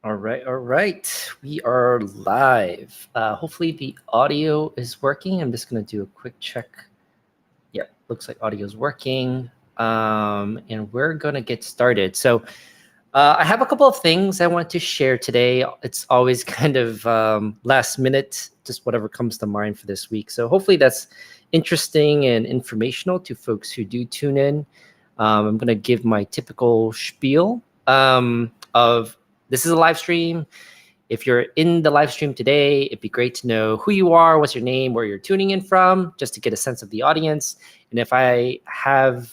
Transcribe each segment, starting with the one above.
All right, all right. We are live. Hopefully the audio is working. I'm just going to do a quick check. Yep, looks like audio is working. And we're going to get started. So I have a couple of things I want to share today. It's always kind of last minute, just whatever comes to mind for this week. So hopefully that's interesting and informational to folks who do tune in. I'm going to give my typical spiel of this is a live stream. If you're in the live stream today, it'd be great to know who you are, what's your name, where you're tuning in from, just to get a sense of the audience. And if I have,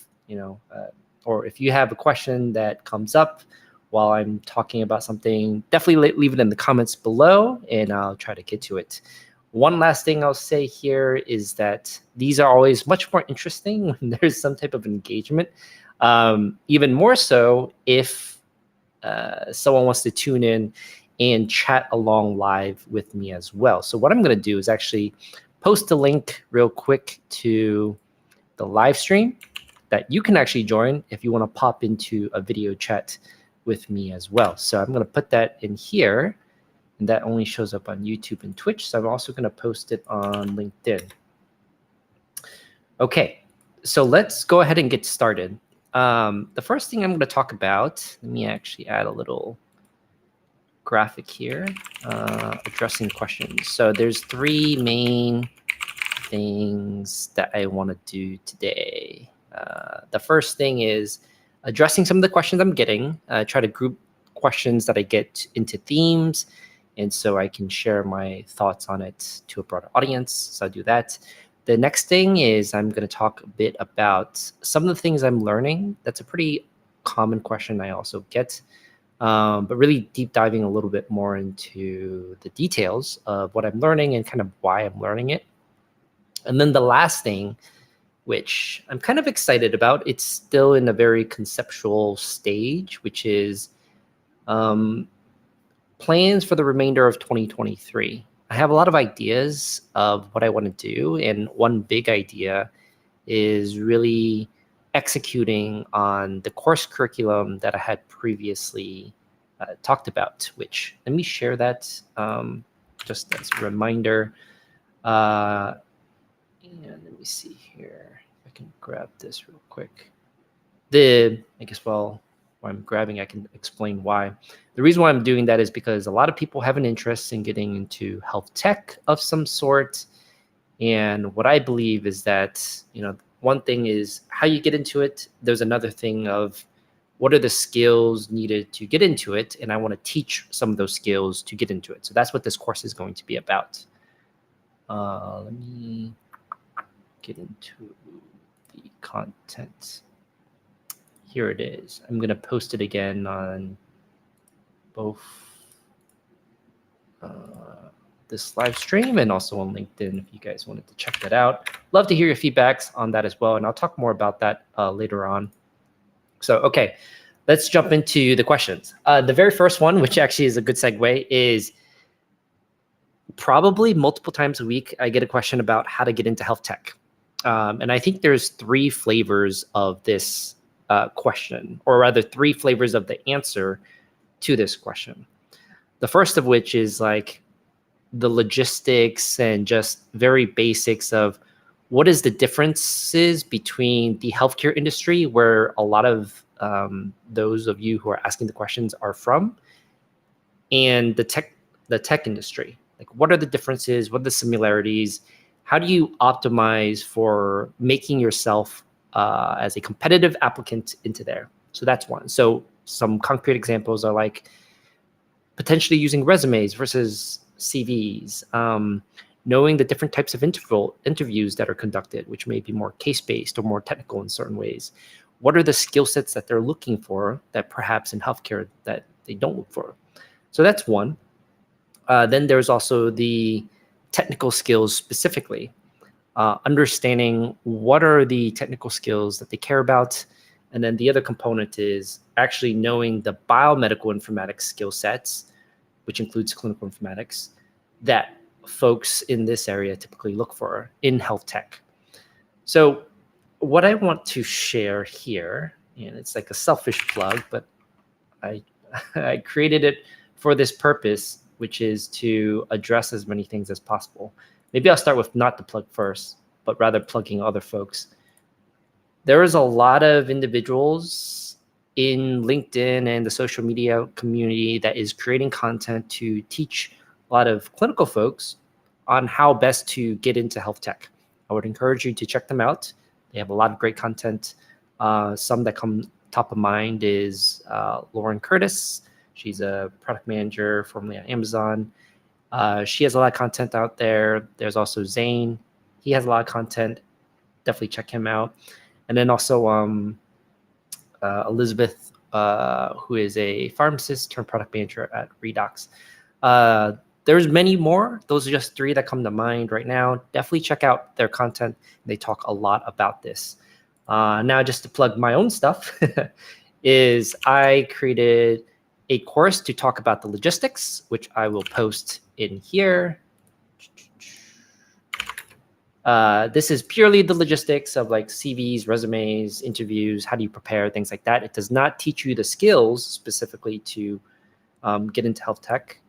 or if you have a question that comes up while I'm talking about something, definitely leave it in the comments below and I'll try to get to it. One last thing I'll say here is that these are always much more interesting when there's some type of engagement. Even more so if someone wants to tune in and chat along live with me as well. So what I'm going to do is actually post a link real quick to the live stream that you can actually join if you want to pop into a video chat with me as well. So I'm going to put that in here, and that only shows up on YouTube and Twitch. So I'm also going to post it on LinkedIn. Okay, so let's go ahead and get started. The first thing I'm going to talk about, let me actually add a little graphic here, addressing questions. So there's three main things that I want to do today. The first thing is addressing some of the questions I'm getting, try to group questions that I get into themes, and so I can share my thoughts on it to a broader audience. So I'll do that. The next thing is I'm going to talk a bit about some of the things I'm learning. That's a pretty common question I also get, but really deep diving a little bit more into the details of what I'm learning and kind of why I'm learning it. And then the last thing, which I'm kind of excited about, it's still in a very conceptual stage, which is plans for the remainder of 2023. I have a lot of ideas of what I want to do, and one big idea is really executing on the course curriculum that I had previously talked about, which let me share that just as a reminder. And let me see here. If I can grab this real quick. While I'm grabbing, I can explain why. The reason why I'm doing that is because a lot of people have an interest in getting into health tech of some sort. And what I believe is that, one thing is how you get into it. There's another thing of what are the skills needed to get into it. And I want to teach some of those skills to get into it. So that's what this course is going to be about. Let me get into the content. Here it is. I'm going to post it again on both this live stream and also on LinkedIn if you guys wanted to check that out. Love to hear your feedbacks on that as well, and I'll talk more about that later on. So, okay, let's jump into the questions. The very first one, which actually is a good segue, is probably multiple times a week I get a question about how to get into health tech. And I think there's three flavors of this question, or rather three flavors of the answer to this question. The first of which is like the logistics and just very basics of what is the differences between the healthcare industry, where a lot of those of you who are asking the questions are from, and the tech industry. Like, what are the differences? What are the similarities? How do you optimize for making yourself as a competitive applicant into there? So that's one. So some concrete examples are like potentially using resumes versus CVs, knowing the different types of interviews that are conducted, which may be more case-based or more technical in certain ways. What are the skill sets that they're looking for that perhaps in healthcare that they don't look for? So that's one. Then there's also the technical skills specifically, understanding what are the technical skills that they care about. And then the other component is actually knowing the biomedical informatics skill sets, which includes clinical informatics, that folks in this area typically look for in health tech. So what I want to share here, and it's like a selfish plug, but I created it for this purpose, which is to address as many things as possible. Maybe I'll start with not the plug first, but rather plugging other folks. There is a lot of individuals in LinkedIn and the social media community that is creating content to teach a lot of clinical folks on how best to get into health tech. I would encourage you to check them out. They have a lot of great content. Some that come top of mind is Lauren Curtis. She's a product manager formerly at Amazon. She has a lot of content out there. There's also Zane. He has a lot of content. Definitely check him out. And then also Elizabeth, who is a pharmacist turned product manager at Redox. There's many more. Those are just 3 that come to mind right now. Definitely check out their content. They talk a lot about this. Now, just to plug my own stuff, is I created a course to talk about the logistics, which I will post in here. This is purely the logistics of like CVs, resumes, interviews, how do you prepare, things like that. It does not teach you the skills specifically to get into health tech.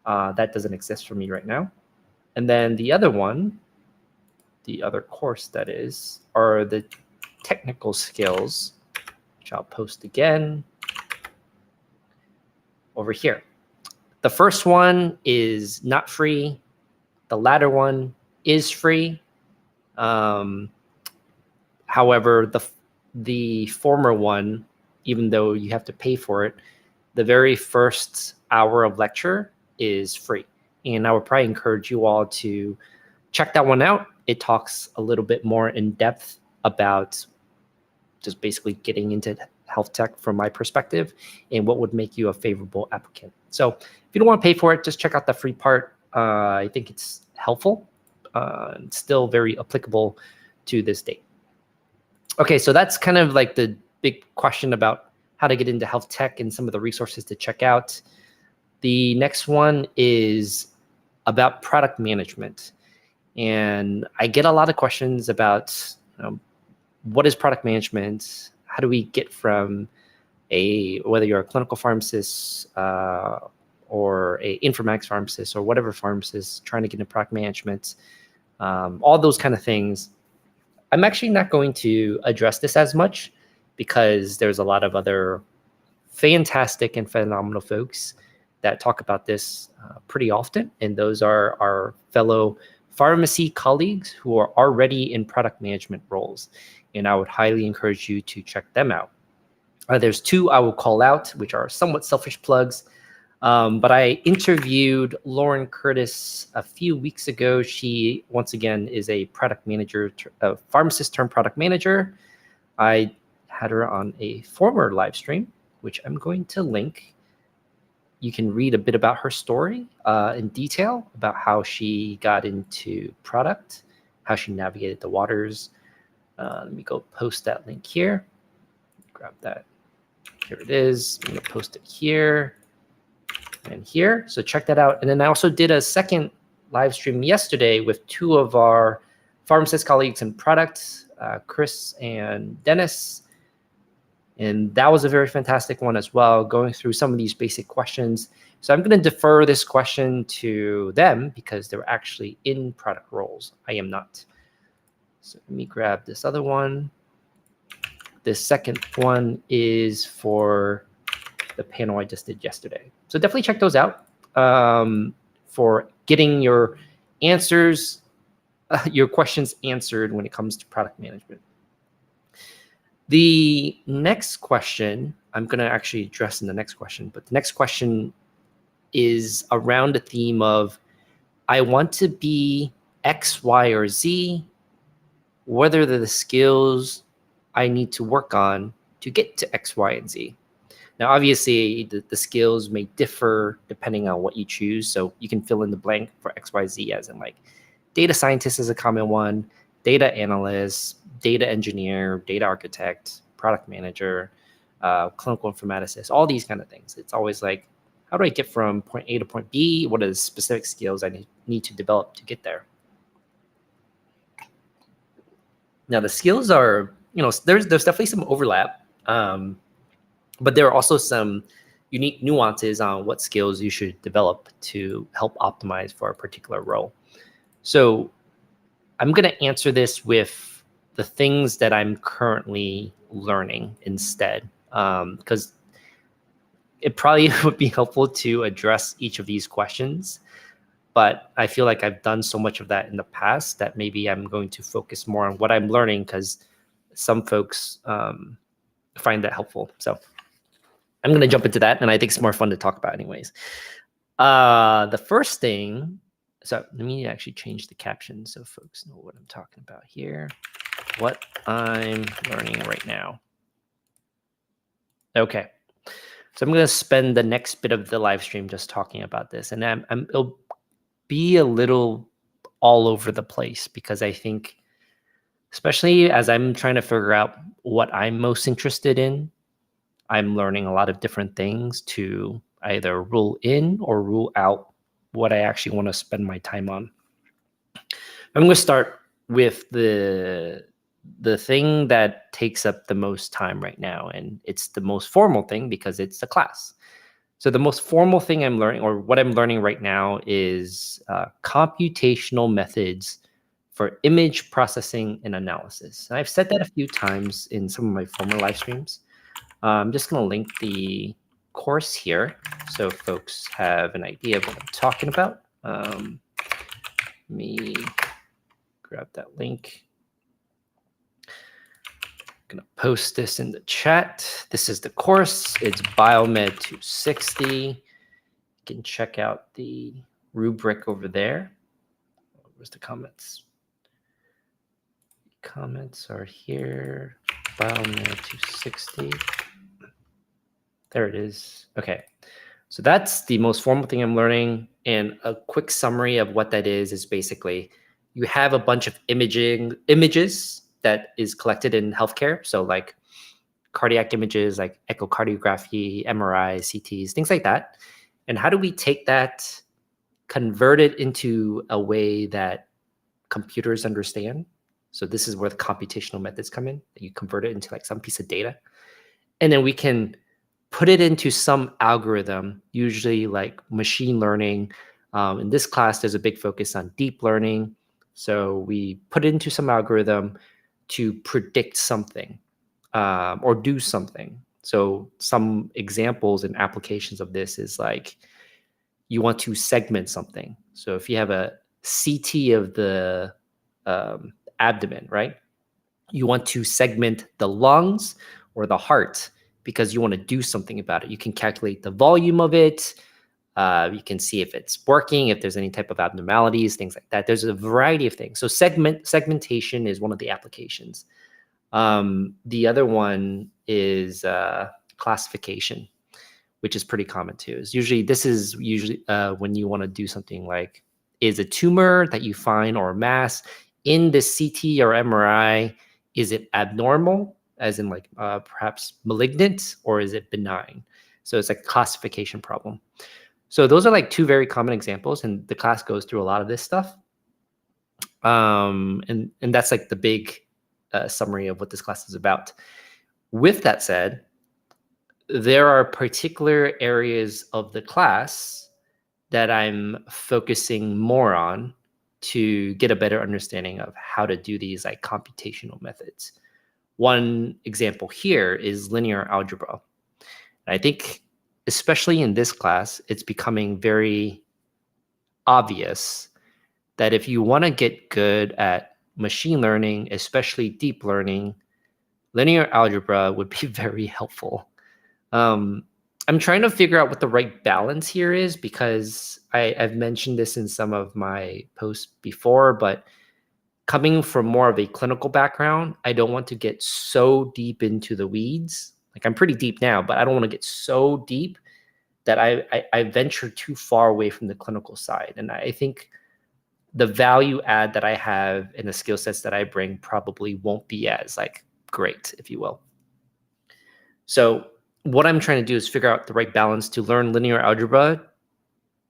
That doesn't exist for me right now. And then the other one, the other course that is, are the technical skills, which I'll post again over here. The first one is not free. The latter one is free. However, the former one, even though you have to pay for it, the very first hour of lecture is free. And I would probably encourage you all to check that one out. It talks a little bit more in depth about just basically getting into health tech from my perspective and what would make you a favorable applicant. So if you don't want to pay for it, just check out the free part. I think it's helpful. And still very applicable to this date. Okay, so that's kind of like the big question about how to get into health tech and some of the resources to check out. The next one is about product management. And I get a lot of questions about what is product management? How do we get from whether you're a clinical pharmacist or a informatics pharmacist or whatever pharmacist trying to get into product management, all those kind of things. I'm actually not going to address this as much because there's a lot of other fantastic and phenomenal folks that talk about this pretty often. And those are our fellow pharmacy colleagues who are already in product management roles. And I would highly encourage you to check them out. There's 2 I will call out, which are somewhat selfish plugs. But I interviewed Lauren Curtis a few weeks ago. She, once again, is a product manager, a pharmacist turned product manager. I had her on a former live stream, which I'm going to link. You can read a bit about her story in detail about how she got into product, how she navigated the waters. Let me go post that link here. Grab that. Here it is. I'm going to post it here and here. So check that out. And then I also did a second live stream yesterday with 2 of our pharmacist colleagues in product, Chris and Dennis. And that was a very fantastic one as well, going through some of these basic questions. So I'm going to defer this question to them because they're actually in product roles. I am not. So let me grab this other one. This second one is for the panel I just did yesterday. So definitely check those out for getting your answers, your questions answered when it comes to product management. The next question, I'm going to actually address in the next question, but the next question is around the theme of, I want to be X, Y, or Z. What are the skills I need to work on to get to X, Y, and Z? Now, obviously, the skills may differ depending on what you choose. So you can fill in the blank for X, Y, Z as in like data scientist is a common one, data analyst, data engineer, data architect, product manager, clinical informaticist, all these kind of things. It's always like, how do I get from point A to point B? What are the specific skills I need to develop to get there? Now, the skills are, there's definitely some overlap, but there are also some, unique nuances on what skills you should develop to help optimize for a particular role. So I'm going to answer this with the things that I'm currently learning instead, because it probably would be helpful to address each of these questions. But I feel like I've done so much of that in the past that maybe I'm going to focus more on what I'm learning, because some folks find that helpful. So I'm going to jump into that, and I think it's more fun to talk about anyways. The first thing, so let me actually change the caption so folks know what I'm talking about here. What I'm learning right now. Okay. So I'm going to spend the next bit of the live stream just talking about this, and it'll be a little all over the place, because I think, especially as I'm trying to figure out what I'm most interested in, I'm learning a lot of different things to either rule in or rule out what I actually want to spend my time on. I'm going to start with the thing that takes up the most time right now, and it's the most formal thing because it's the class. So the most formal thing I'm learning, or what I'm learning right now, is computational methods for image processing and analysis. And I've said that a few times in some of my former live streams. I'm just going to link the course here so folks have an idea of what I'm talking about. Let me grab that link. I'm going to post this in the chat. This is the course. It's Biomed 260. You can check out the rubric over there. Where's the comments? Comments are here. Biomed 260. There it is. Okay. So that's the most formal thing I'm learning. And a quick summary of what that is basically you have a bunch of images that is collected in healthcare. So like cardiac images, like echocardiography, MRIs, CTs, things like that. And how do we take that, convert it into a way that computers understand? So this is where the computational methods come in. You convert it into like some piece of data. And then we can put it into some algorithm, usually like machine learning. In this class, there's a big focus on deep learning. So we put it into some algorithm to predict something or do something. So some examples and applications of this is like you want to segment something. So if you have a CT of the abdomen, right? You want to segment the lungs or the heart because you want to do something about it. You can calculate the volume of it. You can see if it's working, if there's any type of abnormalities, things like that. There's a variety of things. So segmentation is one of the applications. The other one is classification, which is pretty common too. This is usually when you want to do something like, is a tumor that you find or mass in the CT or MRI, is it abnormal, as in like perhaps malignant, or is it benign? So it's like a classification problem. So those are like two very common examples, and the class goes through a lot of this stuff. And that's like the big summary of what this class is about. With that said, there are particular areas of the class that I'm focusing more on to get a better understanding of how to do these like computational methods. One example here is linear algebra. And I think, especially in this class, it's becoming very obvious that if you want to get good at machine learning, especially deep learning, linear algebra would be very helpful. I'm trying to figure out what the right balance here is, because I've mentioned this in some of my posts before, but coming from more of a clinical background, I don't want to get so deep into the weeds. Like I'm pretty deep now, but I don't want to get so deep that I venture too far away from the clinical side. And I think the value add that I have and the skill sets that I bring probably won't be as like great, if you will. So what I'm trying to do is figure out the right balance to learn linear algebra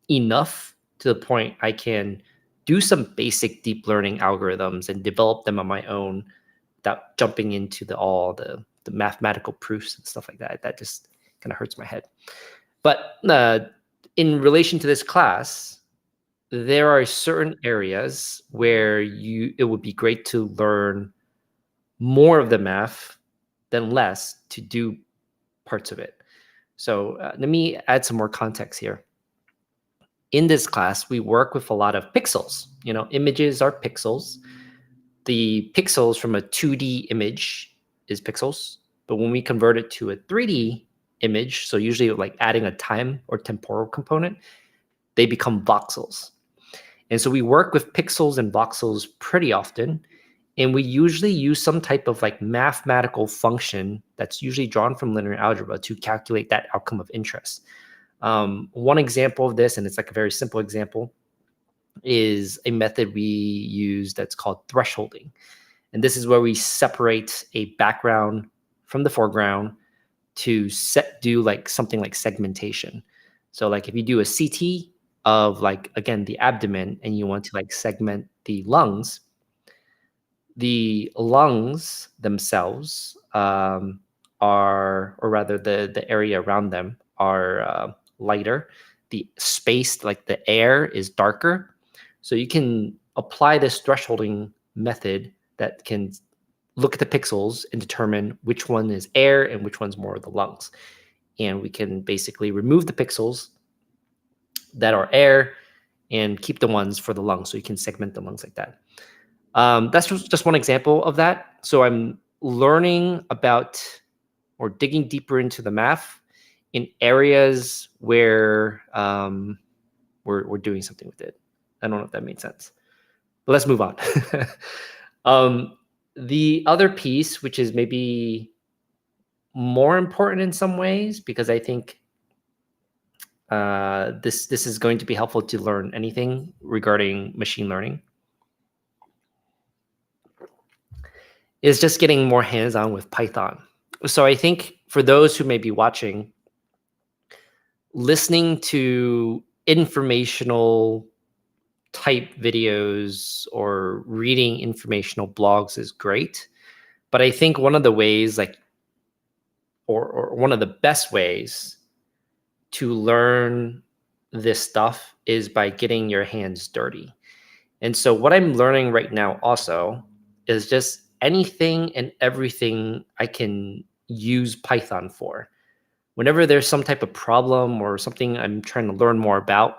enough to the point I can do some basic deep learning algorithms and develop them on my own without jumping into all the mathematical proofs and stuff like that. That just kind of hurts my head. But in relation to this class, there are certain areas where it would be great to learn more of the math than less to do parts of it. So let me add some more context here. In this class, we work with a lot of pixels. Images are pixels. The pixels from a 2D image is pixels, but when we convert it to a 3D image, so usually like adding a time or temporal component, they become voxels. And so we work with pixels and voxels pretty often, and we usually use some type of like mathematical function that's usually drawn from linear algebra to calculate that outcome of interest. One example of this, and it's like a very simple example, is a method we use that's called thresholding. And this is where we separate a background from the foreground to do like something like segmentation. So like if you do a CT of like, again, the abdomen, and you want to like segment the lungs themselves are, or rather the area around them are lighter. The space, like the air, is darker. So you can apply this thresholding method that can look at the pixels and determine which one is air and which one's more of the lungs. And we can basically remove the pixels that are air and keep the ones for the lungs. So you can segment the lungs like that. That's just one example of that. So I'm learning about or digging deeper into the math in areas where we're doing something with it. I don't know if that made sense, but let's move on. The other piece, which is maybe more important in some ways, because I think this is going to be helpful to learn anything regarding machine learning, is just getting more hands-on with Python. So I think for those who may be watching, listening to informational type videos or reading informational blogs is great. But I think one of the ways, like, or one of the best ways to learn this stuff is by getting your hands dirty. And so what I'm learning right now also is just anything and everything I can use Python for. Whenever there's some type of problem or something I'm trying to learn more about,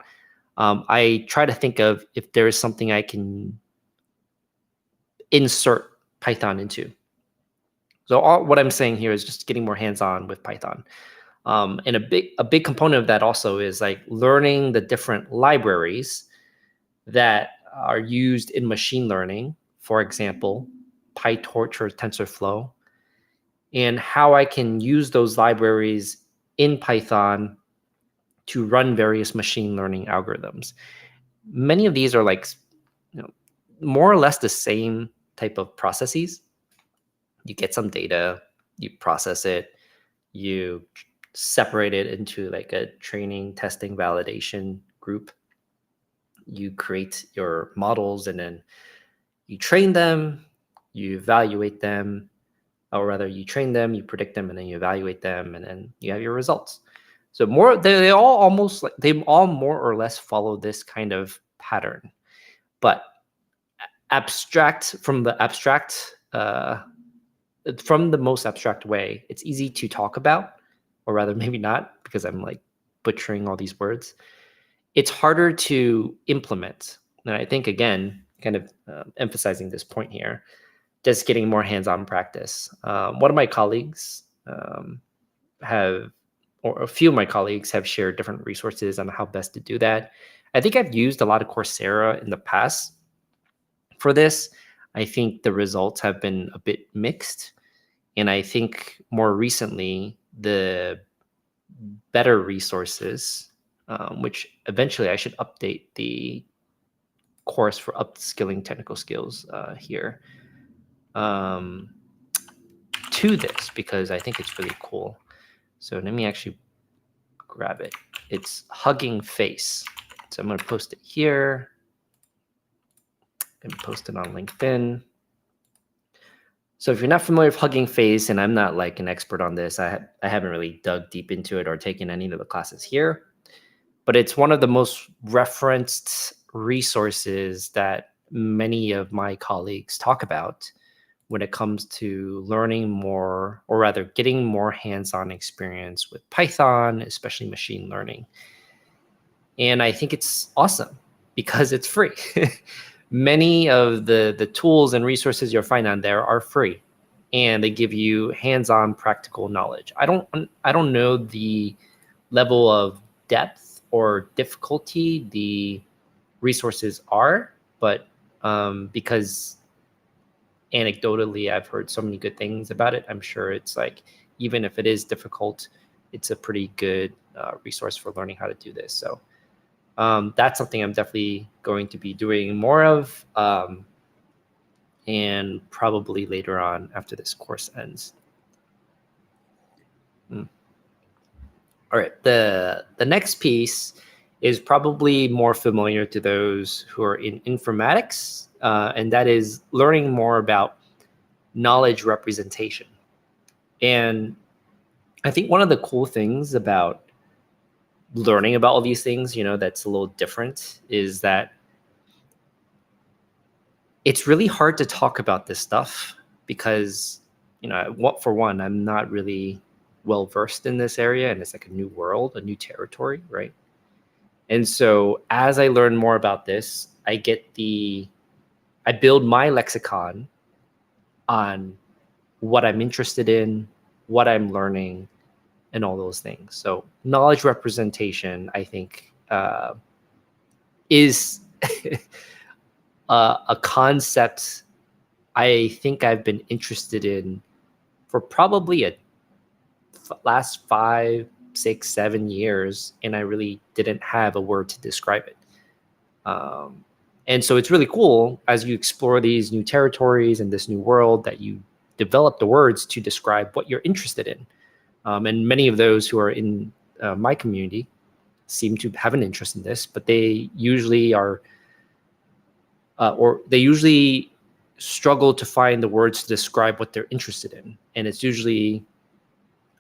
I try to think of if there is something I can insert Python into. So what I'm saying here is just getting more hands-on with Python. And a big component of that also is like learning the different libraries that are used in machine learning, for example, PyTorch or TensorFlow, and how I can use those libraries in Python to run various machine learning algorithms. Many of these are like, more or less the same type of processes. You get some data, you process it, you separate it into like a training, testing, validation group. You create your models, and then you train them, you evaluate them, or rather you train them, you predict them, and then you evaluate them, and then you have your results. So they all more or less follow this kind of pattern. But from the most abstract way, it's easy to talk about, or rather maybe not, because I'm like butchering all these words. It's harder to implement. And I think, again, kind of emphasizing this point here, just getting more hands-on practice. One of my colleagues or a few of my colleagues have shared different resources on how best to do that. I think I've used a lot of Coursera in the past for this. I think the results have been a bit mixed. And I think more recently, the better resources, which eventually I should update the course for upskilling technical skills here to this, because I think it's really cool. So let me actually grab it. It's Hugging Face. So I'm going to post it here and post it on LinkedIn. So if you're not familiar with Hugging Face, and I'm not like an expert on this, I haven't really dug deep into it or taken any of the classes here, but it's one of the most referenced resources that many of my colleagues talk about when it comes to learning more, or rather getting more hands-on experience with Python, especially machine learning. And I think it's awesome because it's free. Many of the tools and resources you'll find on there are free, and they give you hands-on practical knowledge. I don't know the level of depth or difficulty the resources are, but because anecdotally I've heard so many good things about it, I'm sure it's like, even if it is difficult, it's a pretty good resource for learning how to do this. So that's something I'm definitely going to be doing more of, and probably later on after this course ends. All right, the next piece is probably more familiar to those who are in informatics, and that is learning more about knowledge representation. And I think one of the cool things about learning about all these things, that's a little different, is that it's really hard to talk about this stuff because, for one, I'm not really well versed in this area, and it's like a new world, a new territory, right? And so as I learn more about this, I build my lexicon on what I'm interested in, what I'm learning, and all those things. So knowledge representation, I think, is a concept I think I've been interested in for probably last 5, 6, 7 years, and I really didn't have a word to describe it. And so it's really cool as you explore these new territories and this new world that you develop the words to describe what you're interested in. And many of those who are in my community seem to have an interest in this, but they usually are, or they usually struggle to find the words to describe what they're interested in. And it's usually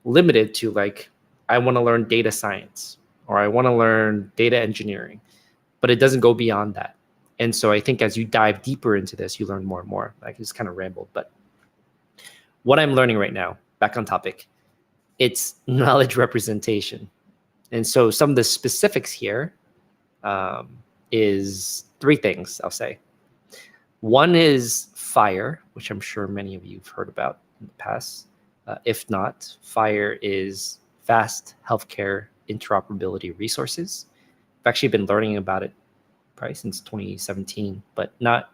limited to like, I want to learn data science, or I want to learn data engineering, but it doesn't go beyond that. And so I think as you dive deeper into this, you learn more and more. I just kind of rambled, but what I'm learning right now, back on topic, it's knowledge representation. And so some of the specifics here is 3 things, I'll say. One is FHIR, which I'm sure many of you have heard about in the past. If not, FHIR is Fast Healthcare Interoperability Resources. I've actually been learning about it probably since 2017, but not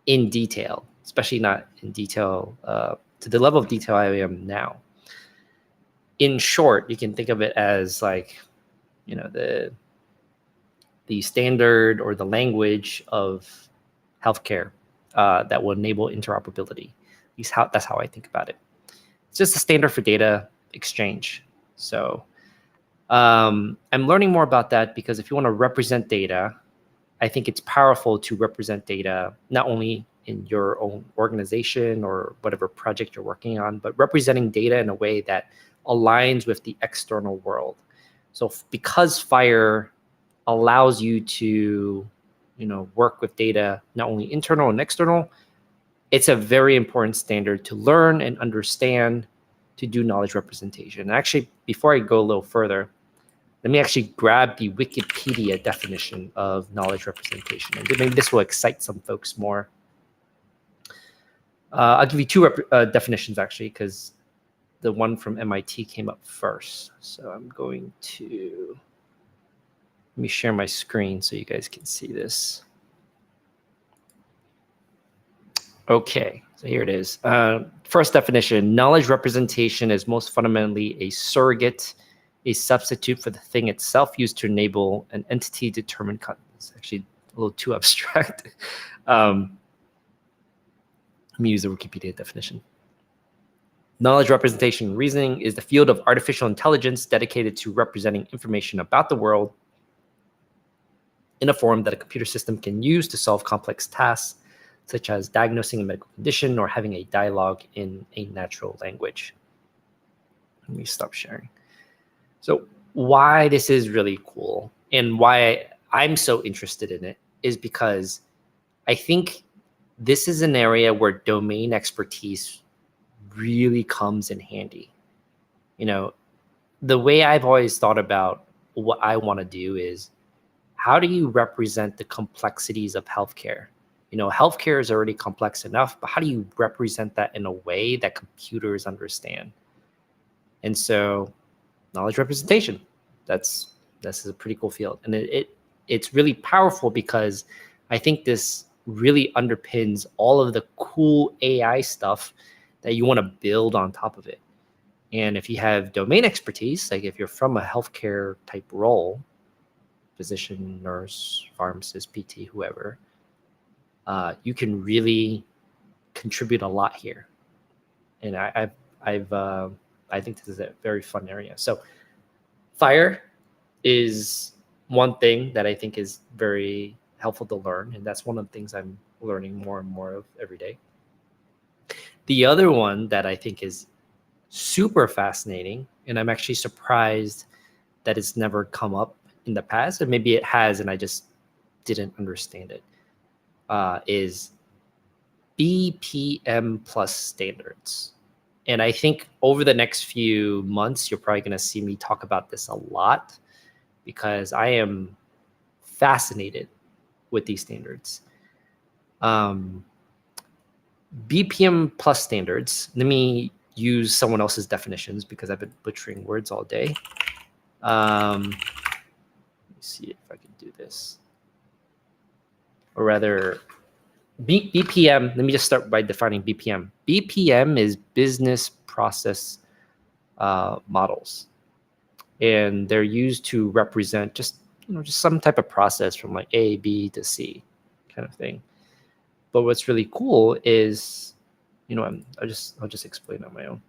in detail, especially not in detail to the level of detail I am now. In short, you can think of it as like, the standard or the language of healthcare that will enable interoperability. At least that's how I think about it. It's just a standard for data exchange. So I'm learning more about that because if you want to represent data, I think it's powerful to represent data not only in your own organization or whatever project you're working on, but representing data in a way that aligns with the external world. So because FHIR allows you to, work with data, not only internal and external, it's a very important standard to learn and understand to do knowledge representation. Actually, before I go a little further, let me actually grab the Wikipedia definition of knowledge representation. And maybe this will excite some folks more. I'll give you 2 definitions, actually, because the one from MIT came up first. So I'm going to, let me share my screen so you guys can see this. Okay, so here it is. First definition, knowledge representation is most fundamentally a surrogate, a substitute for the thing itself used to enable an entity determined content. It's actually a little too abstract. Let me use the Wikipedia definition. Knowledge representation reasoning is the field of artificial intelligence dedicated to representing information about the world in a form that a computer system can use to solve complex tasks such as diagnosing a medical condition or having a dialogue in a natural language. Let me stop sharing. So why this is really cool and why I'm so interested in it is because I think this is an area where domain expertise really comes in handy. You know, the way I've always thought about what I want to do is, how do you represent the complexities of healthcare? You know, healthcare is already complex enough, but how do you represent that in a way that computers understand? And so knowledge representation, this is a pretty cool field. And it's really powerful because I think this really underpins all of the cool AI stuff that you want to build on top of it. And if you have domain expertise, like if you're from a healthcare type role, physician, nurse, pharmacist, PT, whoever, you can really contribute a lot here. And I think this is a very fun area. So FHIR is one thing that I think is very helpful to learn, and that's one of the things I'm learning more and more of every day. The other one that I think is super fascinating, and I'm actually surprised that it's never come up in the past, and maybe it has and I just didn't understand it, is BPM plus standards. And I think over the next few months, you're probably going to see me talk about this a lot because I am fascinated with these standards. BPM plus standards, let me use someone else's definitions because I've been butchering words all day. Let me see if I can do this. Or rather, BPM, let me just start by defining BPM. BPM is business process models. And they're used to represent just some type of process from like A, B to C kind of thing. But what's really cool is, I'll just explain on my own.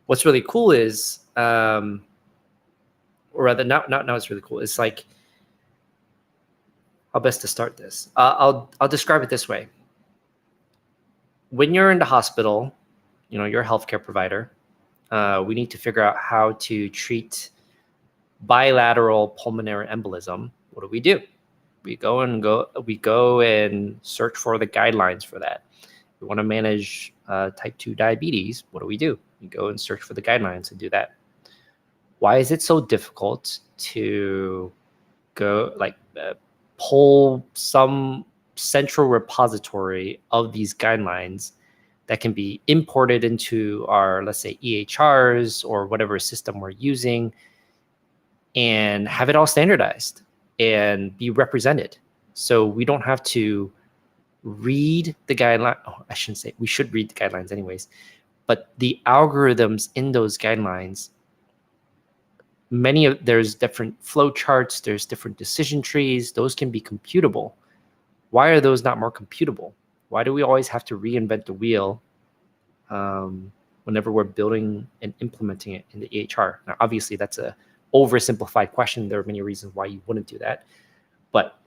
What's really cool is, or rather, not what's really cool. It's like, how best to start this? I'll describe it this way. When you're in the hospital, you're a healthcare provider. We need to figure out how to treat bilateral pulmonary embolism. What do? We go and search for the guidelines for that. We want to manage type 2 diabetes. What do? We go and search for the guidelines and do that. Why is it so difficult to go pull some central repository of these guidelines that can be imported into our, let's say, EHRs or whatever system we're using, and have it all standardized and be represented? So we don't have to read the guideline. Oh, I shouldn't say, we should read the guidelines anyways, but the algorithms in those guidelines, there's different flow charts, there's different decision trees, those can be computable. Why are those not more computable? Why do we always have to reinvent the wheel whenever we're building and implementing it in the EHR? Now, obviously, that's a oversimplified question. There are many reasons why you wouldn't do that. But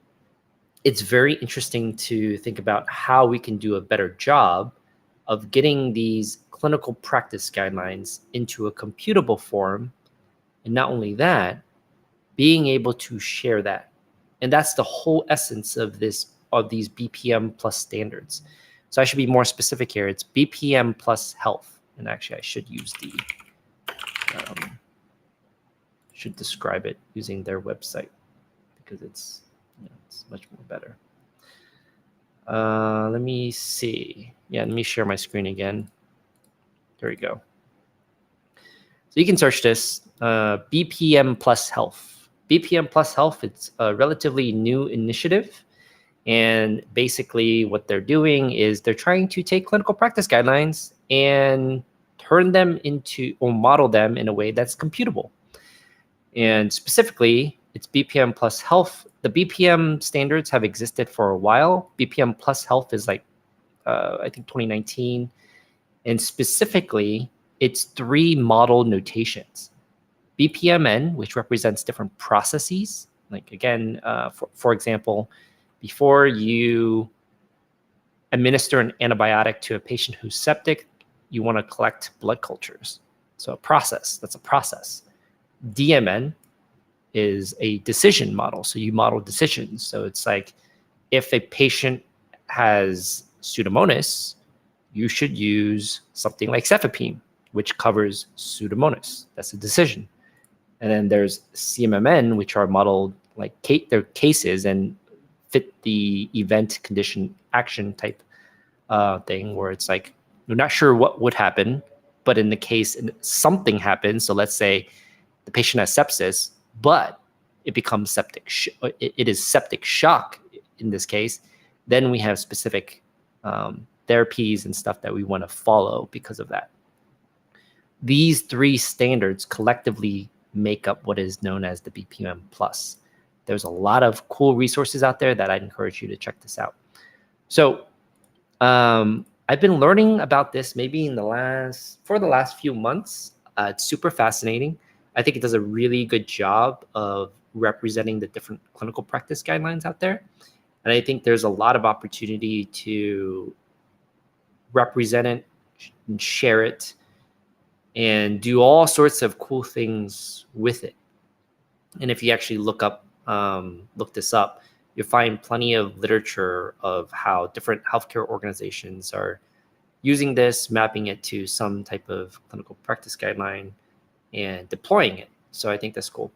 it's very interesting to think about how we can do a better job of getting these clinical practice guidelines into a computable form. And not only that, being able to share that. And that's the whole essence of these BPM plus standards. So I should be more specific here. It's BPM plus health. And actually, I should use should describe it using their website because it's much more better. Let me see. Yeah, let me share my screen again. There we go. So you can search this, BPM plus health. BPM plus health, it's a relatively new initiative. And basically what they're doing is they're trying to take clinical practice guidelines and turn them into, or model them in a way that's computable. And specifically, it's BPM plus health. The BPM standards have existed for a while. BPM plus health is like, I think 2019. And specifically, it's 3 model notations. BPMN, which represents different processes. Like again, for example, before you administer an antibiotic to a patient who's septic, you want to collect blood cultures. So that's a process. DMN is a decision model. So you model decisions. So it's like if a patient has Pseudomonas, you should use something like cefepime, which covers Pseudomonas. That's a decision. And then there's CMMN, which are modeled like their cases and fit the event, condition, action type thing, where it's like you're not sure what would happen, but in the case something happens, so let's say the patient has sepsis, but it becomes septic. It is septic shock in this case. Then we have specific therapies and stuff that we want to follow because of that. These three standards collectively make up what is known as the BPM Plus. There's a lot of cool resources out there that I'd encourage you to check this out. So I've been learning about this maybe for the last few months. It's super fascinating. I think it does a really good job of representing the different clinical practice guidelines out there. And I think there's a lot of opportunity to represent it and share it and do all sorts of cool things with it. And if you actually look this up, you'll find plenty of literature of how different healthcare organizations are using this, mapping it to some type of clinical practice guideline, and deploying it. So I think that's cool.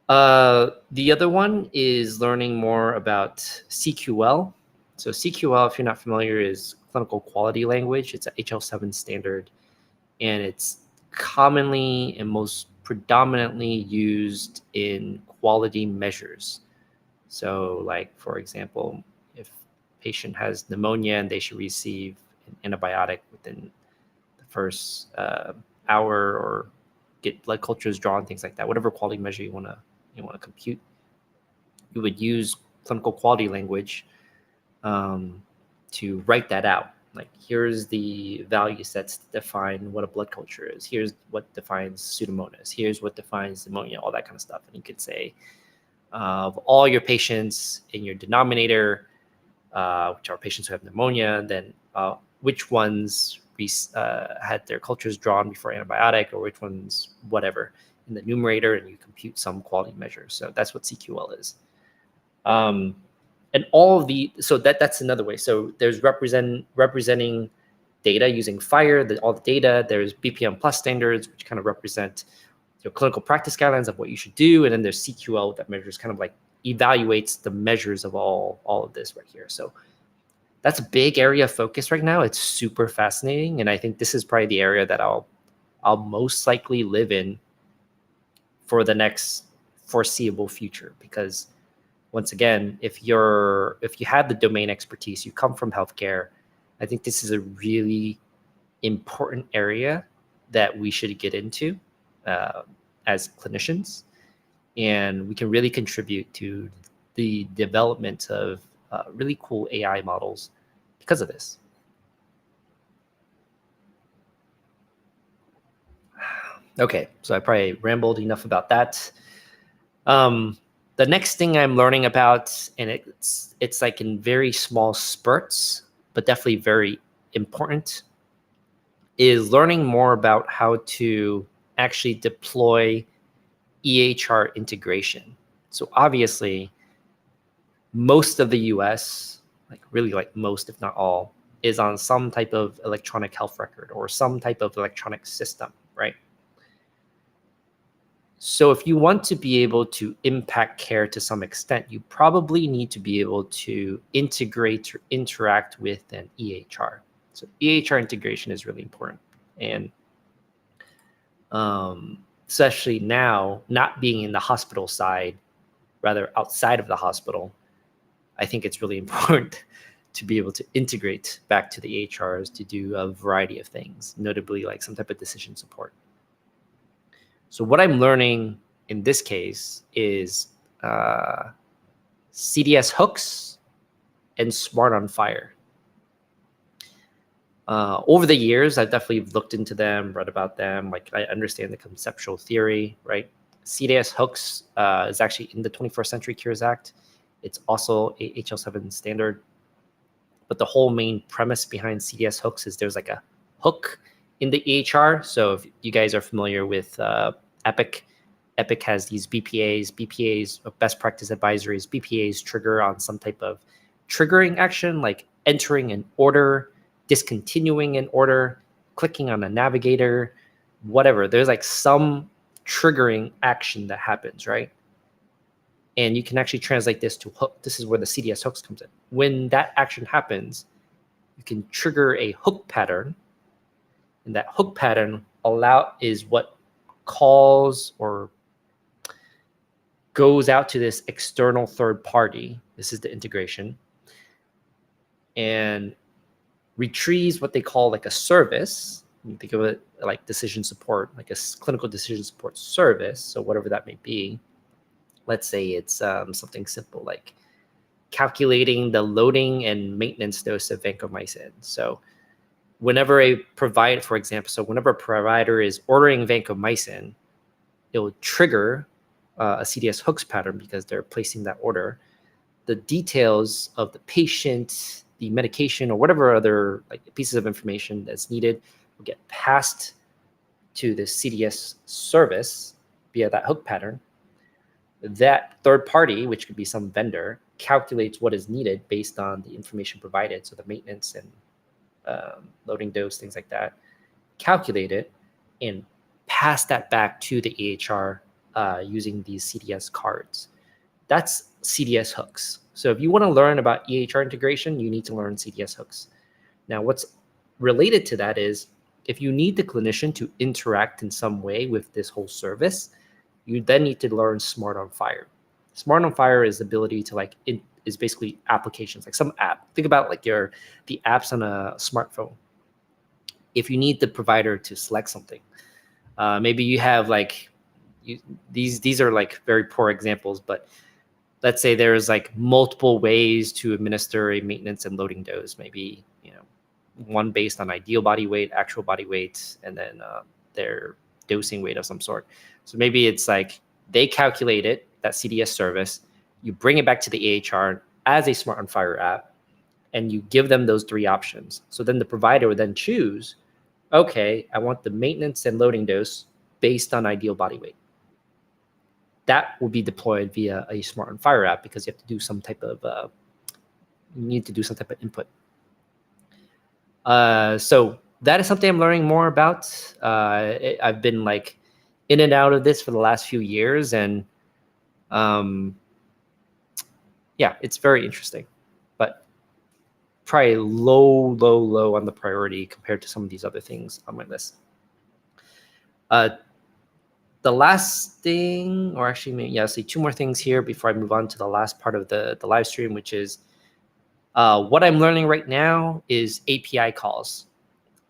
The other one is learning more about CQL. So CQL, if you're not familiar, is clinical quality language. It's a HL7 standard, and it's commonly and most predominantly used in quality measures. So like, for example, if a patient has pneumonia and they should receive an antibiotic within the first hour, or get blood cultures drawn, things like that, whatever quality measure you want to compute, you would use clinical quality language to write that out. Like, here's the value sets to define what a blood culture is. Here's what defines Pseudomonas. Here's what defines pneumonia, all that kind of stuff. And you could say, of all your patients in your denominator, which are patients who have pneumonia, then which ones had their cultures drawn before antibiotic, or which ones whatever in the numerator, and you compute some quality measure. So that's what CQL is. And all of so that's another way. So there's representing data using FHIR, all the data. There's BPM Plus standards, which kind of represent your clinical practice guidelines of what you should do. And then there's CQL that measures, kind of like evaluates the measures of all of this right here. So that's a big area of focus right now. It's super fascinating. And I think this is probably the area that I'll most likely live in for the next foreseeable future, because once again, if you have the domain expertise, you come from healthcare, I think this is a really important area that we should get into as clinicians, and we can really contribute to the development of really cool AI models because of this. Okay, so I probably rambled enough about that. The next thing I'm learning about, and it's like in very small spurts, but definitely very important, is learning more about how to actually deploy EHR integration. So obviously, most of the US, like most, if not all, is on some type of electronic health record or some type of electronic system, right? So if you want to be able to impact care to some extent, you probably need to be able to integrate or interact with an EHR. So EHR integration is really important. And especially now, not being in the hospital side, rather outside of the hospital, I think it's really important to be able to integrate back to the EHRs to do a variety of things, notably like some type of decision support. So what I'm learning in this case is CDS hooks and Smart on FHIR. Over the years, I've definitely looked into them, read about them. Like, I understand the conceptual theory, right? CDS hooks is actually in the 21st Century Cures Act. It's also a HL7 standard. but the whole main premise behind CDS hooks is there's like a hook in the EHR. So if you guys are familiar with Epic, Epic has these BPAs. BPAs, best practice advisories, BPAs trigger on some type of triggering action, like entering an order, discontinuing an order, clicking on a navigator, whatever. There's like some triggering action that happens, right? And you can actually translate this to hook. This is where the CDS hooks comes in. When that action happens, you can trigger a hook pattern, and that hook pattern is what calls or goes out to this external third party. This is the integration, and retrieves what they call like a service. You think of it like decision support, like a clinical decision support service. So whatever that may be. Let's say it's something simple like calculating the loading and maintenance dose of vancomycin. So whenever a provider, for example, whenever a provider is ordering vancomycin, it will trigger a CDS hooks pattern because they're placing that order. The details of the patient, the medication, or whatever other like pieces of information that's needed will get passed to the CDS service via that hook pattern. That third party, which could be some vendor, calculates what is needed based on the information provided. So the maintenance and loading dose, things like that, calculate it and pass that back to the EHR using these CDS cards. That's CDS hooks. So if you want to learn about EHR integration, you need to learn CDS hooks. Now, what's related to that is if you need the clinician to interact in some way with this whole service, you then need to learn Smart on Fire. Smart on Fire is the ability to is basically applications, like some app. Think about like the apps on a smartphone. If you need the provider to select something, maybe you have these are like very poor examples, but let's say there's like multiple ways to administer a maintenance and loading dose. Maybe one based on ideal body weight, actual body weight, and then their dosing weight of some sort. So maybe it's like they calculate it, that CDS service, you bring it back to the EHR as a Smart on Fire app, and you give them those three options. So then the provider would then choose, okay, I want the maintenance and loading dose based on ideal body weight. That will be deployed via a Smart on Fire app because you have to do some type of, you need to do some type of input. So that is something I'm learning more about. I've been like in and out of this for the last few years, and yeah, it's very interesting, but probably low on the priority compared to some of these other things on my list. The last thing, or actually, I'll say two more things here before I move on to the last part of the live stream, which is what I'm learning right now is API calls.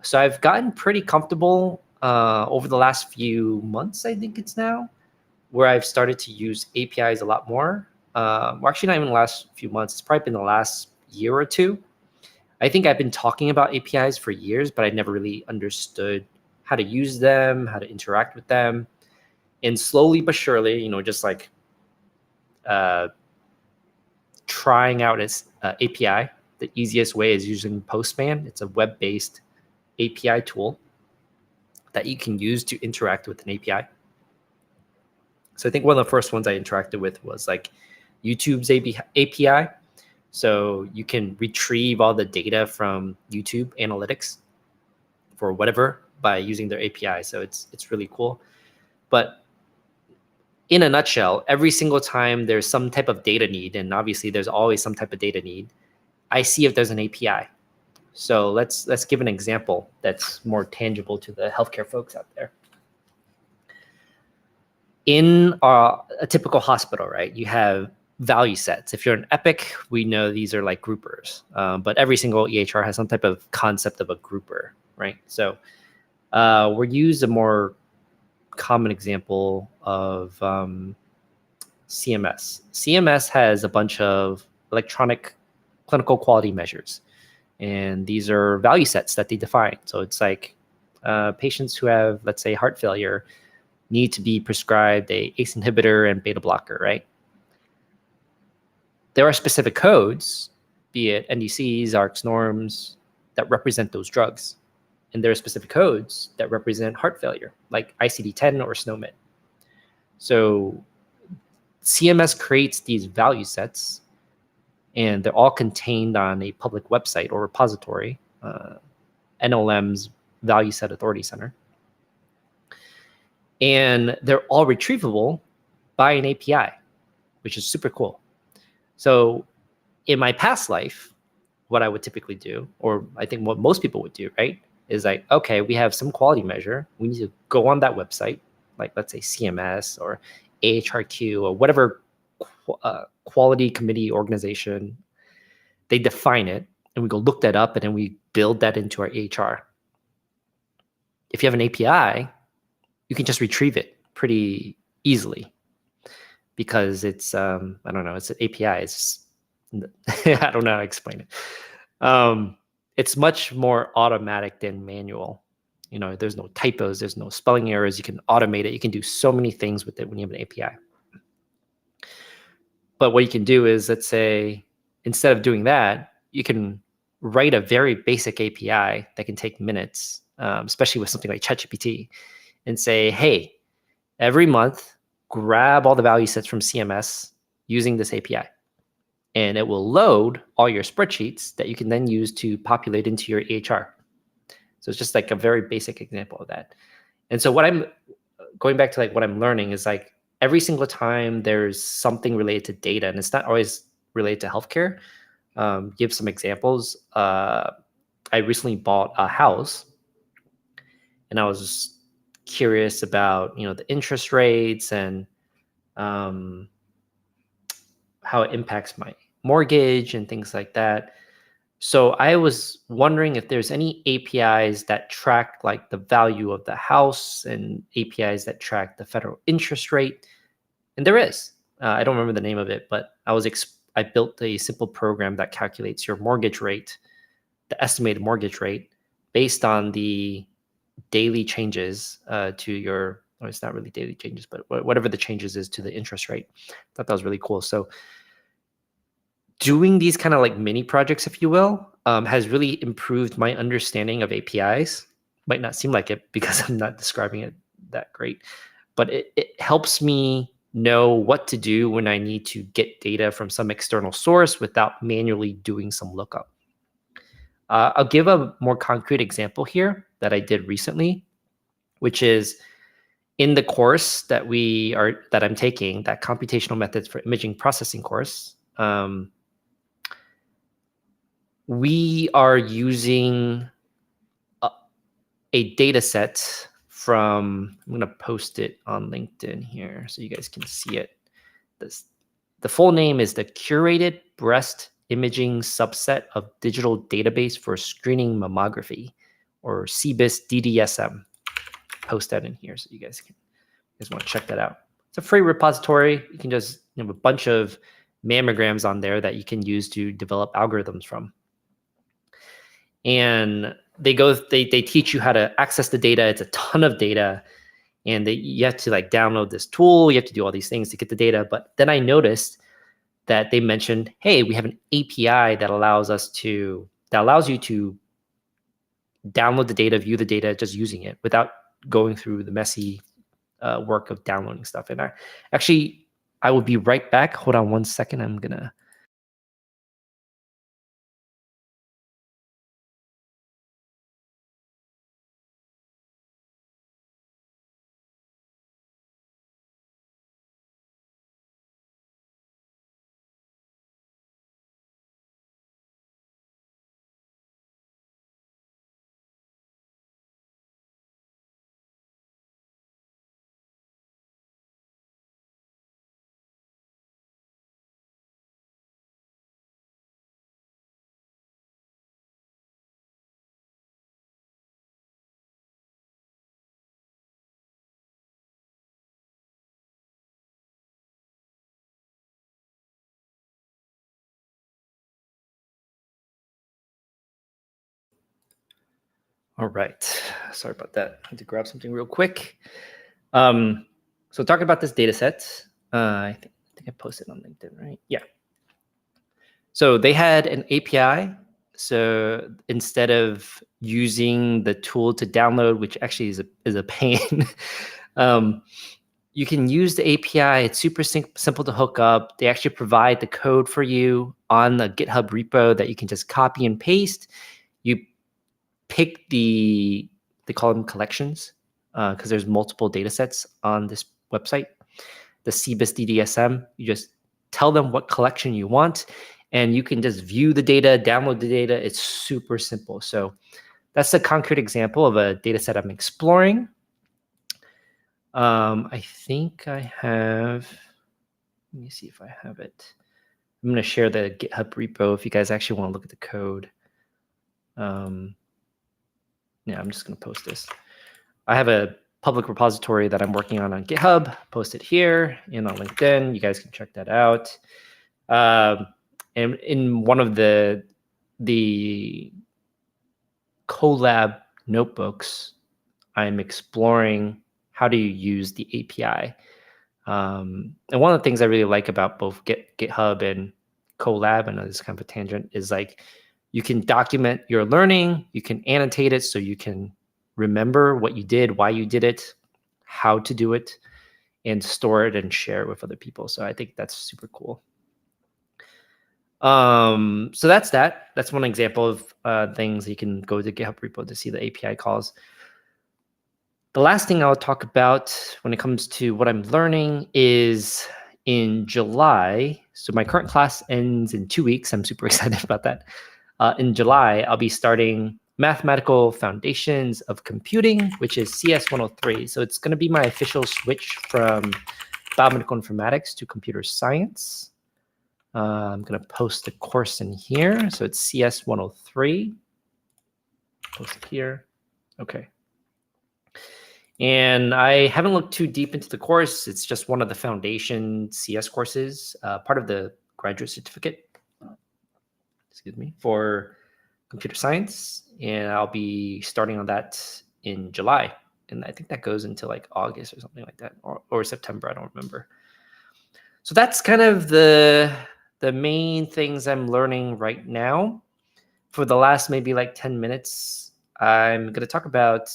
So I've gotten pretty comfortable over the last few months, I think it's now, where I've started to use APIs a lot more. Well, actually, not even the last few months. It's probably been the last year or two. I think I've been talking about APIs for years, but I never really understood how to use them, how to interact with them. And slowly but surely, just like trying out its API. The easiest way is using Postman. It's a web-based API tool that you can use to interact with an API. So I think one of the first ones I interacted with was like YouTube's API. So you can retrieve all the data from YouTube analytics for whatever by using their API. So it's really cool. But in a nutshell, every single time there's some type of data need, and obviously there's always some type of data need, I see if there's an API. So let's give an example that's more tangible to the healthcare folks out there. In a typical hospital, right, you have value sets. If you're an Epic, we know these are like groupers, but every single EHR has some type of concept of a grouper, right? So we'll use a more common example of CMS. CMS has a bunch of electronic clinical quality measures, and these are value sets that they define. So it's like patients who have, let's say, heart failure need to be prescribed a ACE inhibitor and beta blocker, right? There are specific codes be it NDCs, ARCs, norms, that represent those drugs. And there are specific codes that represent heart failure, like ICD-10 or SNOMED. So CMS creates these value sets, and they're all contained on a public website or repository, NLM's Value Set Authority Center. And they're all retrievable by an API, which is super cool. So in my past life, what I would typically do, or I think what most people would do, right, is like, okay, we have some quality measure. We need to go on that website, like let's say CMS or AHRQ or whatever quality committee organization. They define it, and we go look that up, and then we build that into our AHR. If you have an API, you can just retrieve it pretty easily because it's, I don't know, it's an API. It's, I don't know how to explain it. It's much more automatic than manual. You know, there's no typos, there's no spelling errors. You can automate it. You can do so many things with it when you have an API. But what you can do is, let's say, instead of doing that, you can write a very basic API that can take minutes, especially with something like ChatGPT, and say, hey, every month, grab all the value sets from CMS using this API. And it will load all your spreadsheets that you can then use to populate into your AHR. So it's just like a very basic example of that. And so what I'm going back to, like what I'm learning is like every single time there's something related to data, and it's not always related to healthcare. Give some examples. I recently bought a house, and I was curious about, you know, the interest rates and how it impacts my mortgage and things like that. So I was wondering if there's any APIs that track like the value of the house and APIs that track the federal interest rate. And there is. I don't remember the name of it, but I built a simple program that calculates your mortgage rate, the estimated mortgage rate, based on the daily changes to your, or it's not really daily changes, but whatever the changes is to the interest rate. I thought that was really cool. So doing these kind of like mini projects, if you will, has really improved my understanding of APIs. Might not seem like it because I'm not describing it that great, but it helps me know what to do when I need to get data from some external source without manually doing some lookup. I'll give a more concrete example here that I did recently, which is in the course that I'm taking, that computational methods for imaging processing course. We are using a data set from, I'm going to post it on LinkedIn here so you guys can see it. The full name is the Curated Breast Imaging Subset of Digital Database for Screening Mammography, or CBIS DDSM. Post that in here so you guys want to check that out. It's a free repository. You can just have a bunch of mammograms on there that you can use to develop algorithms from. And they teach you how to access the data. It's a ton of data, and you have to like download this tool. You have to do all these things to get the data. But then I noticed that they mentioned, hey, we have an API that allows you to download the data, view the data, just using it without going through the messy work of downloading stuff. And I will be right back. Hold on one second. I'm gonna. All right. Sorry about that. I had to grab something real quick. So talking about this data set, I think I posted on LinkedIn, right? Yeah. So they had an API. So instead of using the tool to download, which actually is a pain, you can use the API. It's super simple to hook up. They actually provide the code for you on the GitHub repo that you can just copy and paste. You pick they call them collections because there's multiple data sets on this website, the CBIS DDSM. You just tell them what collection you want, and you can just view the data, download the data. It's super simple. So that's a concrete example of a data set I'm exploring. I think I have, let me see if I have it. I'm going to share the GitHub repo if you guys actually want to look at the code. Yeah, I'm just going to post this. I have a public repository that I'm working on GitHub, post it here and on LinkedIn. You guys can check that out. And in one of the Colab notebooks, I'm exploring how do you use the API. And one of the things I really like about both GitHub and Colab, and this is kind of a tangent, is like you can document your learning, you can annotate it so you can remember what you did, why you did it, how to do it, and store it and share it with other people. So I think that's super cool. So that's that. That's one example of things you can go to GitHub repo to see the API calls. The last thing I'll talk about when it comes to what I'm learning is in July. So my current class ends in 2 weeks. I'm super excited about that. In July, I'll be starting Mathematical Foundations of Computing, which is CS 103. So it's going to be my official switch from biomedical informatics to computer science. I'm going to post the course in here. So it's CS 103. Post it here. Okay. And I haven't looked too deep into the course. It's just one of the foundation CS courses, part of the graduate certificate, for computer science. And I'll be starting on that in July. And I think that goes until like August or something like that, or September, I don't remember. So that's kind of the main things I'm learning right now. For the last maybe like 10 minutes, I'm going to talk about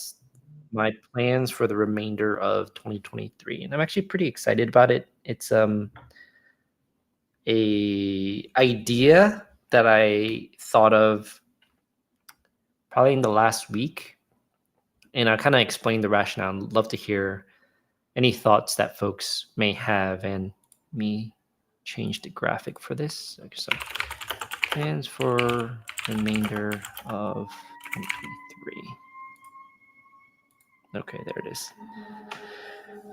my plans for the remainder of 2023, and I'm actually pretty excited about it. It's a idea that I thought of probably in the last week, and I kind of explained the rationale. I'd love to hear any thoughts that folks may have, and me change the graphic for this. Okay, so plans for remainder of 2023. Okay, there it is.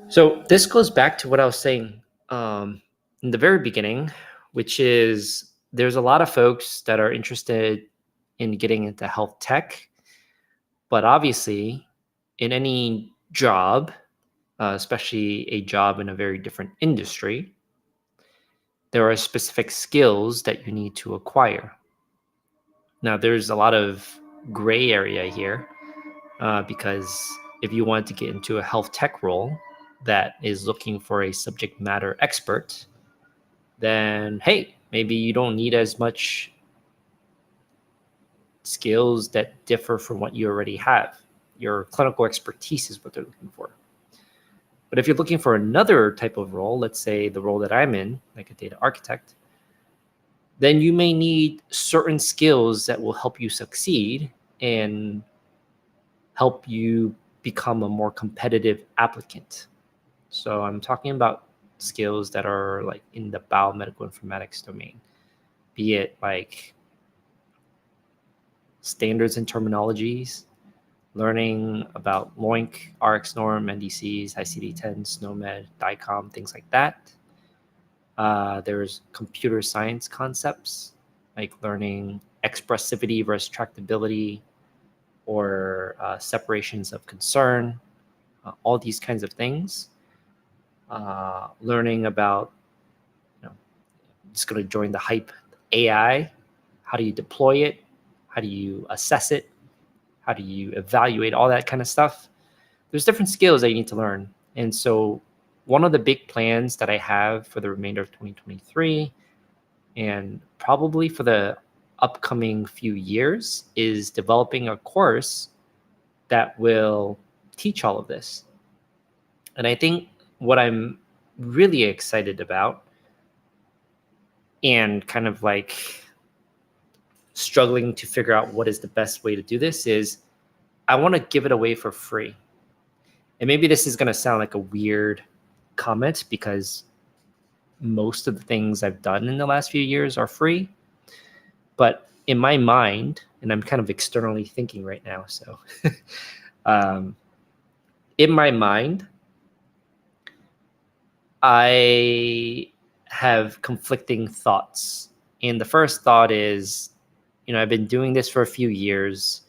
So this goes back to what I was saying in the very beginning, which is there's a lot of folks that are interested in getting into health tech, but obviously in any job, especially a job in a very different industry, there are specific skills that you need to acquire. Now, there's a lot of gray area here because if you want to get into a health tech role that is looking for a subject matter expert, then hey, maybe you don't need as much skills that differ from what you already have. Your clinical expertise is what they're looking for. But if you're looking for another type of role, let's say the role that I'm in, like a data architect, then you may need certain skills that will help you succeed and help you become a more competitive applicant. So I'm talking about skills that are like in the biomedical informatics domain, be it like standards and terminologies, learning about LOINC, RxNorm, NDCs, ICD-10, SNOMED, DICOM, things like that. There's computer science concepts, like learning expressivity versus tractability, or separations of concern, all these kinds of things. Learning about, just going to join the hype, AI. How do you deploy it? How do you assess it? How do you evaluate all that kind of stuff? There's different skills that you need to learn. And so one of the big plans that I have for the remainder of 2023 and probably for the upcoming few years is developing a course that will teach all of this. And I think what I'm really excited about and kind of like struggling to figure out what is the best way to do this is I want to give it away for free. And maybe this is going to sound like a weird comment because most of the things I've done in the last few years are free. But in my mind, and I'm kind of externally thinking right now, so in my mind, I have conflicting thoughts. And the first thought is, I've been doing this for a few years,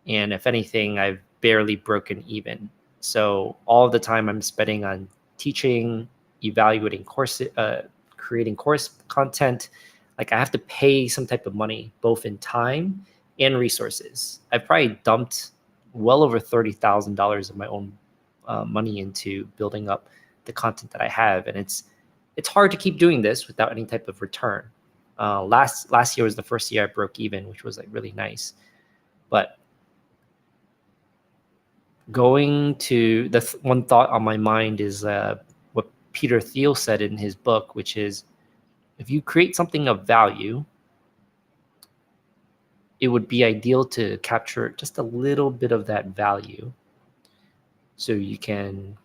and if anything, I've barely broken even. So all the time I'm spending on teaching, evaluating courses, creating course content, like I have to pay some type of money, both in time and resources. I've probably dumped well over $30,000 of my own money into building up the content that I have, and it's hard to keep doing this without any type of return. Last year was the first year I broke even, which was like really nice. But going to the one thought on my mind is what Peter Thiel said in his book, which is if you create something of value, it would be ideal to capture just a little bit of that value so you can,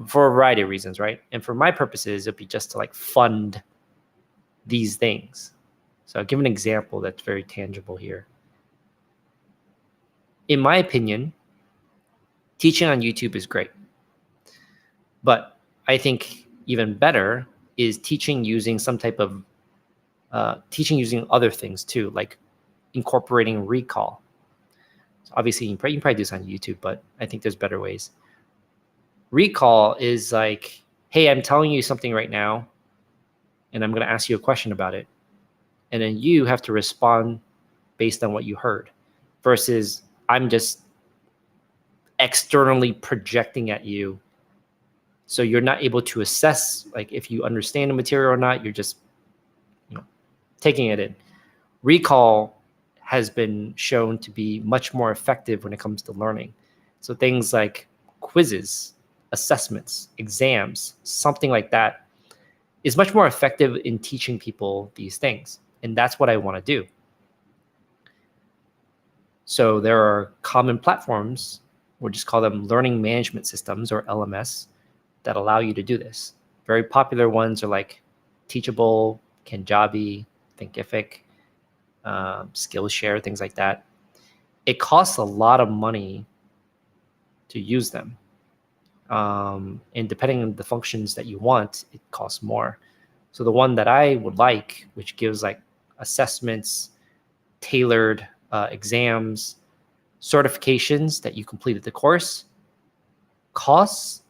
for a variety of reasons, right? And for my purposes, it'd be just to like fund these things. So I'll give an example that's very tangible here. In my opinion, teaching on YouTube is great. But I think even better is teaching using some type of, teaching using other things too, like incorporating recall. So obviously, you can probably do this on YouTube, but I think there's better ways. Recall is like, hey, I'm telling you something right now, and I'm going to ask you a question about it. And then you have to respond based on what you heard, versus I'm just externally projecting at you. So you're not able to assess like if you understand the material or not. You're just taking it in. Recall has been shown to be much more effective when it comes to learning. So things like quizzes, assessments, exams, something like that is much more effective in teaching people these things. And that's what I want to do. So there are common platforms, we'll just call them learning management systems or LMS, that allow you to do this. Very popular ones are like Teachable, Kajabi, Thinkific, Skillshare, things like that. It costs a lot of money to use them. And depending on the functions that you want, it costs more. So the one that I would like, which gives like assessments, tailored exams, certifications that you completed the course, costs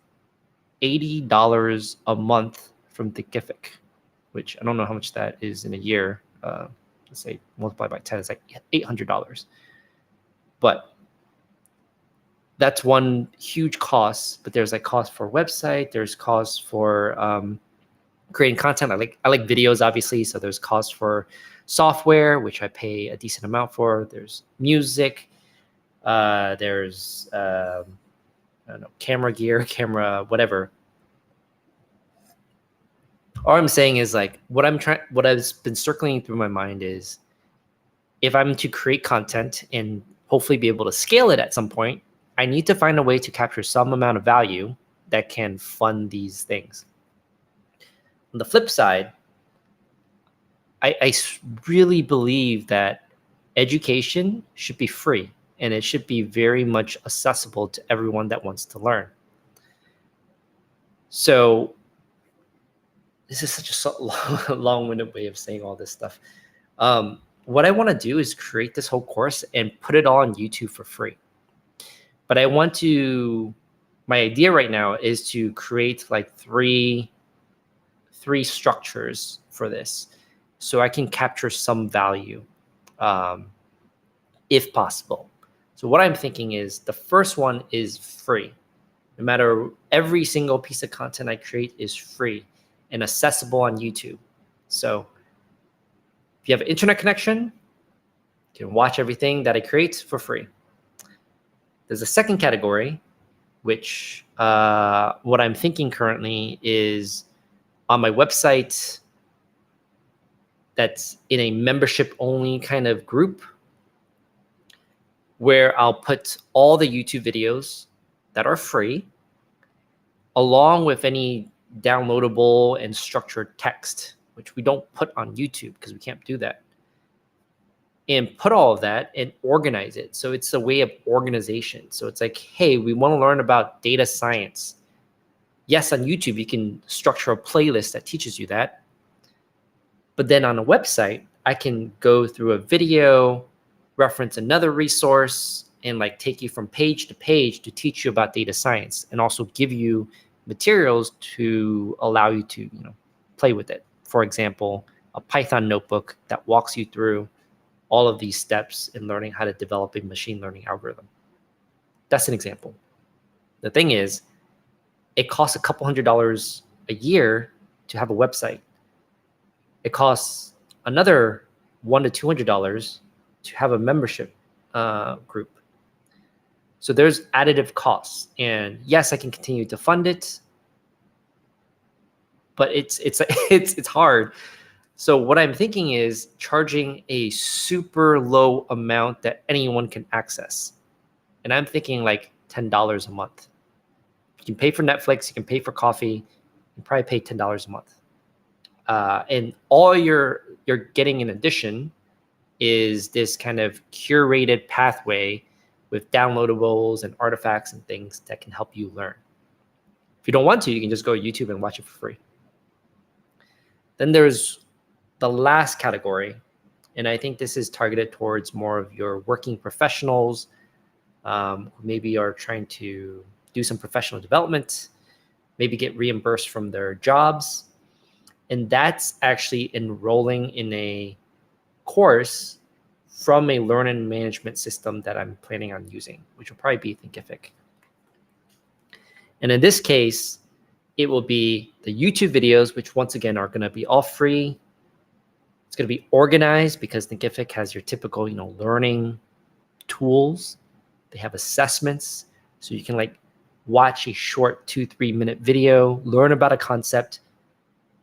$80 a month from Thinkific, which I don't know how much that is in a year. Let's say multiply by 10, it's like $800. But that's one huge cost. But there's like cost for website, there's cost for creating content. I like videos, obviously, so there's cost for software, which I pay a decent amount for. There's music, there's I don't know, camera gear, camera, whatever. All I'm saying is like what has been circling through my mind is if I'm to create content and hopefully be able to scale it at some point, I need to find a way to capture some amount of value that can fund these things. On the flip side, I really believe that education should be free and it should be very much accessible to everyone that wants to learn. So this is such a long-winded way of saying all this stuff. What I want to do is create this whole course and put it all on YouTube for free. But I want to, my idea right now is to create like three structures for this so I can capture some value if possible. So what I'm thinking is the first one is free. No matter, every single piece of content I create is free and accessible on YouTube. So if you have an internet connection, you can watch everything that I create for free. There's a second category, which what I'm thinking currently is on my website that's in a membership only kind of group, where I'll put all the YouTube videos that are free along with any downloadable and structured text, which we don't put on YouTube because we can't do that, and put all of that and organize it. So it's a way of organization. So it's like, hey, we want to learn about data science. Yes, on YouTube, you can structure a playlist that teaches you that. But then on a website, I can go through a video, reference another resource, and like take you from page to page to teach you about data science, and also give you materials to allow you to, play with it. For example, a Python notebook that walks you through all of these steps in learning how to develop a machine learning algorithm. That's an example. The thing is, it costs a couple $100 a year to have a website. It costs another $100 to $200 to have a membership group. So there's additive costs, and yes, I can continue to fund it, but it's hard. So what I'm thinking is charging a super low amount that anyone can access, and I'm thinking like $10 a month. You can pay for Netflix, you can pay for coffee, you can probably pay $10 a month, and all you're getting in addition is this kind of curated pathway with downloadables and artifacts and things that can help you learn. If you don't want to, you can just go to YouTube and watch it for free. Then there's the last category, and I think this is targeted towards more of your working professionals who maybe are trying to do some professional development, maybe get reimbursed from their jobs. And that's actually enrolling in a course from a learning management system that I'm planning on using, which will probably be Thinkific. And in this case, it will be the YouTube videos, which once again are going to be all free. It's going to be organized because Thinkific has your typical, learning tools. They have assessments, so you can like watch a short 2-3 minute video, learn about a concept,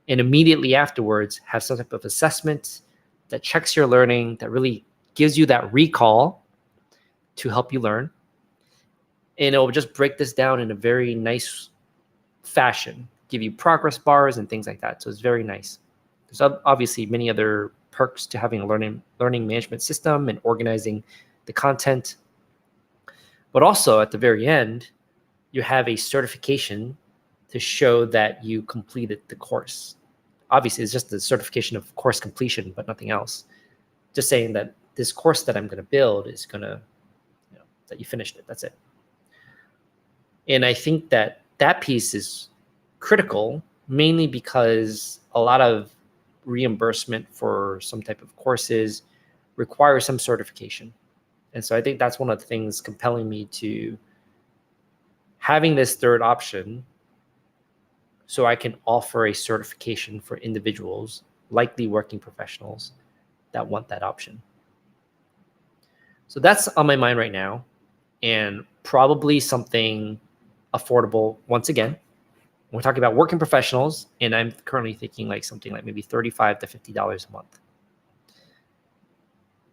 and immediately afterwards have some type of assessment that checks your learning, that really gives you that recall to help you learn. And it will just break this down in a very nice fashion, give you progress bars and things like that. So it's very nice. There's obviously many other perks to having a learning management system and organizing the content. But also at the very end, you have a certification to show that you completed the course. Obviously, it's just the certification of course completion, but nothing else. Just saying that this course that I'm going to build is going to, that you finished it. That's it. And I think that that piece is critical, mainly because a lot of reimbursement for some type of courses requires some certification. And so I think that's one of the things compelling me to having this third option, so I can offer a certification for individuals, likely working professionals, that want that option. So that's on my mind right now, and probably something affordable. Once again, we're talking about working professionals, and I'm currently thinking like something like maybe $35 to $50 a month,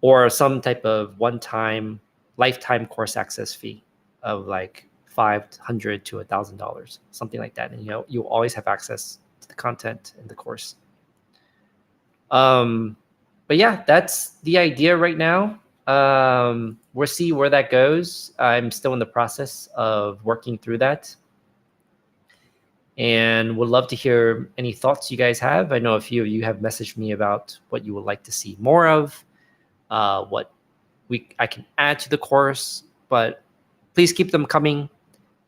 or some type of one-time lifetime course access fee of like $500 to $1,000, something like that. And you'll always have access to the content in the course. But yeah, that's the idea right now. We'll see where that goes. I'm still in the process of working through that, and would love to hear any thoughts you guys have. I know a few of you have messaged me about what you would like to see more of, what I can add to the course, but please keep them coming.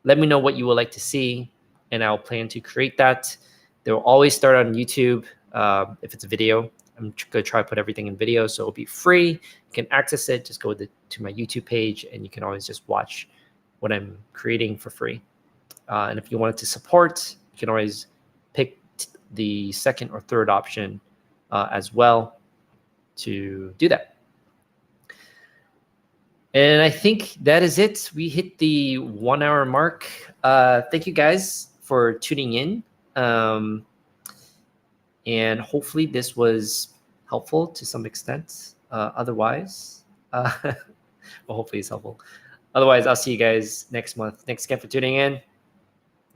Let me know what you would like to see, and I'll plan to create that. They will always start on YouTube. If it's a video, I'm going to try to put everything in video, so it'll be free. You can access it. Just go to my YouTube page, and you can always just watch what I'm creating for free. And if you wanted to support, you can always pick the second or third option as well to do that. And I think that is it. We hit the 1 hour mark. Thank you guys for tuning in. And hopefully this was helpful to some extent. Otherwise, well, hopefully it's helpful. Otherwise, I'll see you guys next month. Thanks again for tuning in.